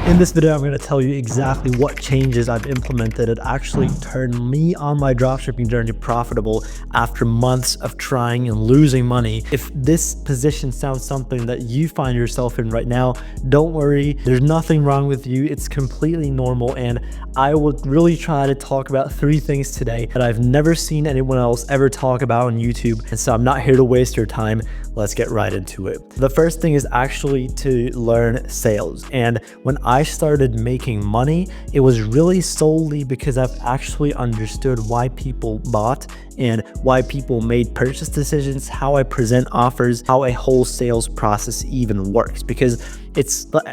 In this video, I'm going to tell you exactly what changes I've implemented that actually turned me on my dropshipping journey profitable after months of trying and losing money. If this position sounds something that you find yourself in right now, don't worry. There's nothing wrong with you. It's completely normal. And I will really try to talk about 3 things today that I've never seen anyone else ever talk about on YouTube. And so I'm not here to waste your time. Let's get right into it. The first thing is actually to learn sales. And when I started making money, it was really solely because I've actually understood why people bought and why people made purchase decisions, how I present offers, how a whole sales process even works. Because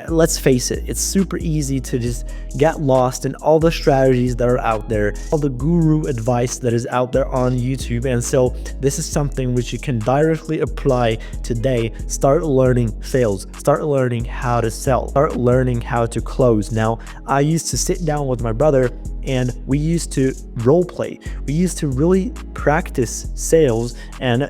let's face it, it's super easy to just get lost in all the strategies that are out there, all the guru advice that is out there on YouTube. And so this is something which you can directly apply today. Start learning sales, start learning how to sell, start learning how to close. Now, I used to sit down with my brother and we used to role play. We used to really practice sales. And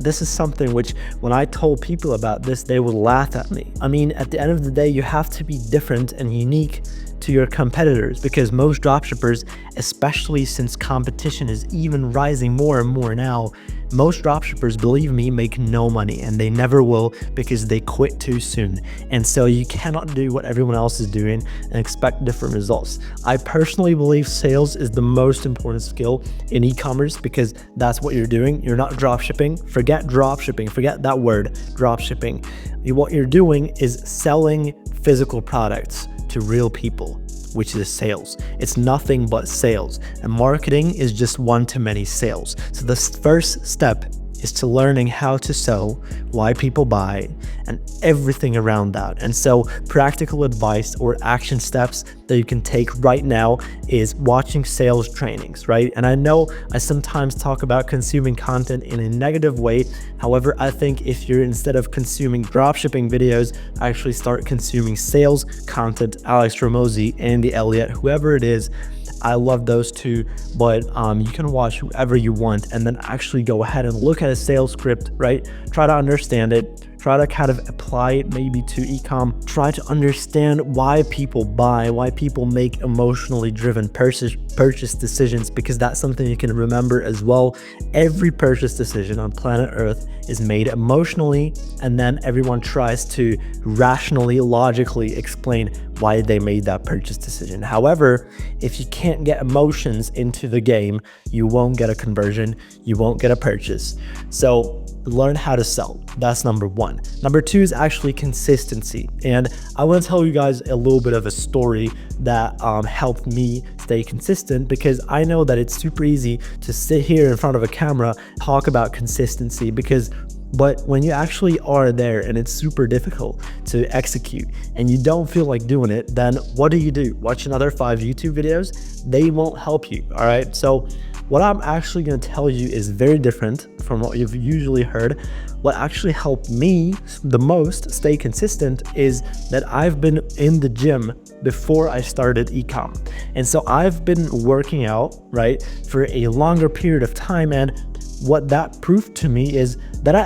this is something which when I told people about this, they would laugh at me. I mean, at the end of the day, you have to be different and unique to your competitors, because most dropshippers, especially since competition is even rising more and more now, most dropshippers, believe me, make no money, and they never will because they quit too soon. And so you cannot do what everyone else is doing and expect different results. I personally believe sales is the most important skill in e-commerce because that's what you're doing. You're not dropshipping. Forget dropshipping. Forget that word, dropshipping. What you're doing is selling physical products to real people, which is sales. It's nothing but sales, and marketing is just one-to-many sales. So the first step is to learning how to sell, why people buy, and everything around that. And so practical advice or action steps that you can take right now is watching sales trainings, right? And I know I sometimes talk about consuming content in a negative way. However, I think if you're, instead of consuming dropshipping videos, actually start consuming sales content, Alex Ramosi, Andy Elliott, whoever it is, I love those two, but you can watch whoever you want and then actually go ahead and look at a sales script, right? Try to understand it. Try to kind of apply it maybe to e-com. Try to understand why people buy, why people make emotionally driven purchase decisions, because that's something you can remember as well. Every purchase decision on planet Earth is made emotionally, and then everyone tries to rationally, logically explain why they made that purchase decision. However, if you can't get emotions into the game, you won't get a conversion, you won't get a purchase. So learn how to sell. That's number 1. Number 2 is actually consistency. And I want to tell you guys a little bit of a story that helped me stay consistent, because I know that it's super easy to sit here in front of a camera, talk about consistency, but when you actually are there and it's super difficult to execute and you don't feel like doing it, then what do? Watch another 5 YouTube videos? They won't help you, all right? So what I'm actually going to tell you is very different from what you've usually heard. What actually helped me the most stay consistent is that I've been in the gym before I started e-com. And so I've been working out, right, for a longer period of time. And what that proved to me is that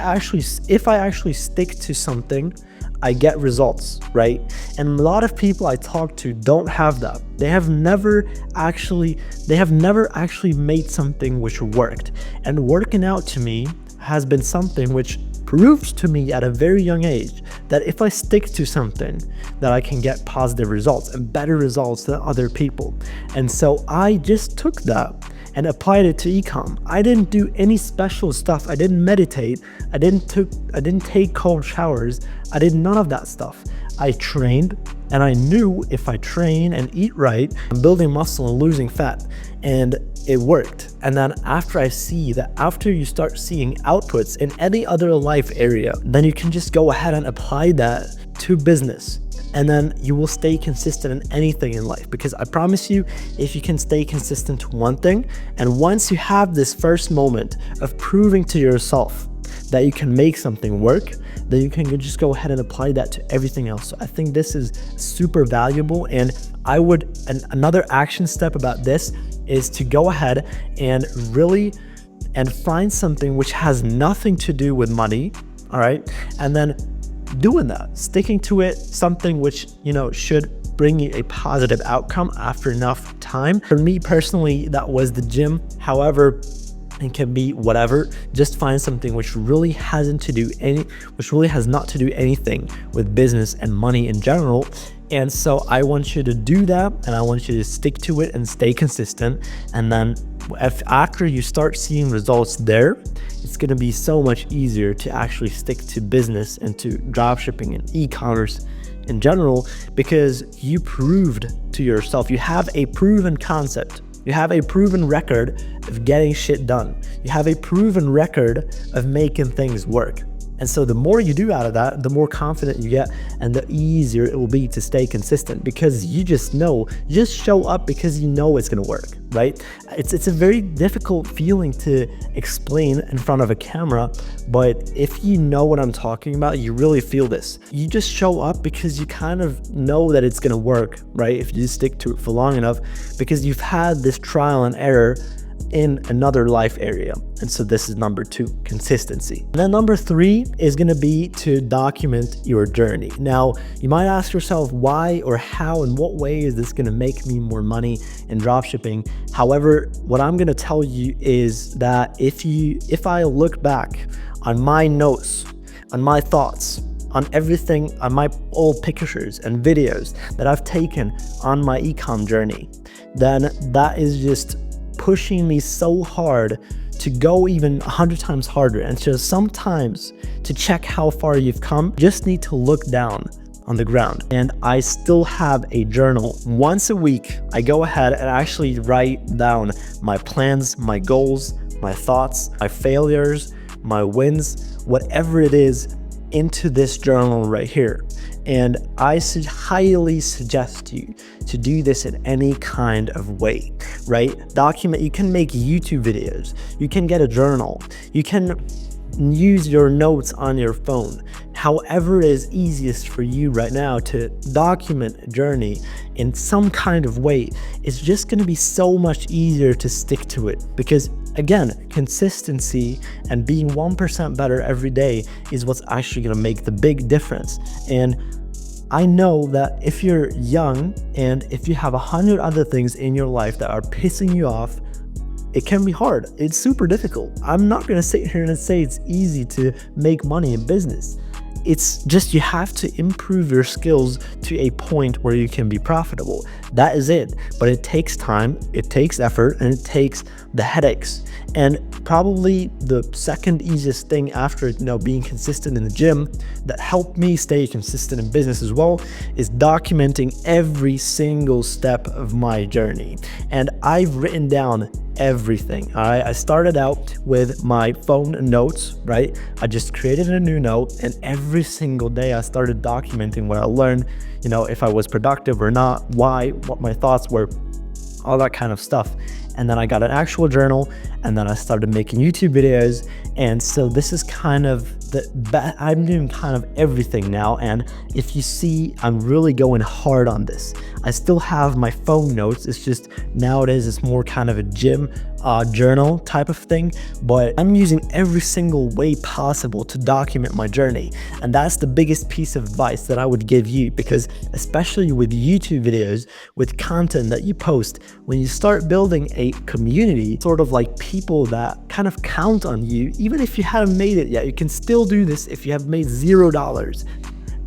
if I actually stick to something, I get results, right? And a lot of people I talk to don't have that. They have never actually made something which worked. And working out to me has been something which proves to me at a very young age that if I stick to something, that I can get positive results and better results than other people. And so I just took that and applied it to e-com. I didn't do any special stuff. I didn't meditate. I didn't take cold showers. I did none of that stuff. I trained, and I knew if I train and eat right, I'm building muscle and losing fat, and it worked. And then after you start seeing outputs in any other life area, then you can just go ahead and apply that to business. And then you will stay consistent in anything in life, because I promise you, if you can stay consistent to one thing, and once you have this first moment of proving to yourself that you can make something work, then you can just go ahead and apply that to everything else. So I think this is super valuable, and another action step about this is to go ahead and find something which has nothing to do with money, all right? And then doing that, sticking to it, something which, should bring you a positive outcome after enough time. For me personally, that was the gym. However, it can be whatever. Just find something which really has not to do anything with business and money in general. And so I want you to do that, and I want you to stick to it and stay consistent. And then after you start seeing results there, it's going to be so much easier to actually stick to business and to dropshipping and e-commerce in general, because you proved to yourself, you have a proven concept. You have a proven record of getting shit done. You have a proven record of making things work. And so the more you do out of that, the more confident you get, and the easier it will be to stay consistent, because you just know, you just show up because you know it's gonna work, right? It's a very difficult feeling to explain in front of a camera, but if you know what I'm talking about, you really feel this. You just show up because you kind of know that it's gonna work, right? If you stick to it for long enough, because you've had this trial and error in another life area. And so this is number 2, consistency. And then number 3 is going to be to document your journey. Now, you might ask yourself, why or how, in what way is this going to make me more money in dropshipping? However, what I'm going to tell you is that if I look back on my notes, on my thoughts, on everything, on my old pictures and videos that I've taken on my ecom journey, then that is just pushing me so hard to go even 100 times harder. And so sometimes, to check how far you've come, you just need to look down on the ground. And I still have a journal. Once a week, I go ahead and actually write down my plans, my goals, my thoughts, my failures, my wins, whatever it is, into this journal right here. And I highly suggest you to do this in any kind of way, right? Document, you can make YouTube videos, you can get a journal, you can use your notes on your phone. However is easiest for you right now to document a journey in some kind of way, it's just going to be so much easier to stick to it, because again, consistency and being 1% better every day is what's actually going to make the big difference. And I know that if you're young and if you have 100 other things in your life that are pissing you off, it can be hard. It's super difficult. I'm not going to sit here and say it's easy to make money in business. It's just you have to improve your skills to a point where you can be profitable. That is it. But it takes time, it takes effort, and it takes the headaches. And probably the second easiest thing after, being consistent in the gym that helped me stay consistent in business as well is documenting every single step of my journey. And I've written down everything. All right, I started out with my phone notes, right? I just created a new note, and every single day I started documenting what I learned, if I was productive or not, why, what my thoughts were, all that kind of stuff. And then I got an actual journal, and then I started making YouTube videos. And so this is kind of I'm doing kind of everything now. And if you see, I'm really going hard on this. I still have my phone notes. It's just nowadays it's more kind of a gym journal type of thing, but I'm using every single way possible to document my journey. And that's the biggest piece of advice that I would give you, because especially with YouTube videos, with content that you post, when you start building a community, sort of like people that kind of count on you, even if you haven't made it yet, you can still do this if you have made $0,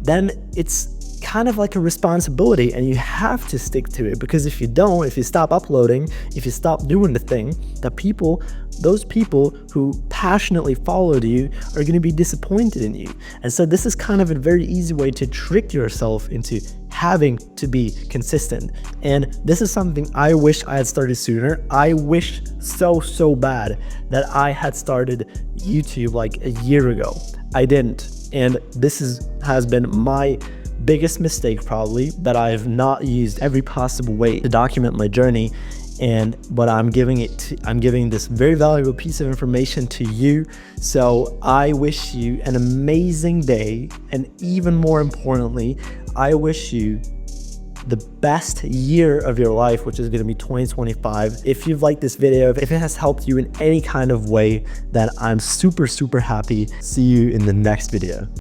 then it's kind of like a responsibility, and you have to stick to it, because if you don't, if you stop uploading, if you stop doing the thing, those people who passionately followed you are going to be disappointed in you. And so this is kind of a very easy way to trick yourself into having to be consistent. And this is something I wish I had started sooner. I wish so bad that I had started YouTube like a year ago. I didn't. And this has been my biggest mistake, probably, that I've not used every possible way to document my journey. But I'm giving this very valuable piece of information to you. So I wish you an amazing day, and even more importantly, I wish you the best year of your life, which is going to be 2025. If you've liked this video, if it has helped you in any kind of way, then I'm super happy. See you in the next video.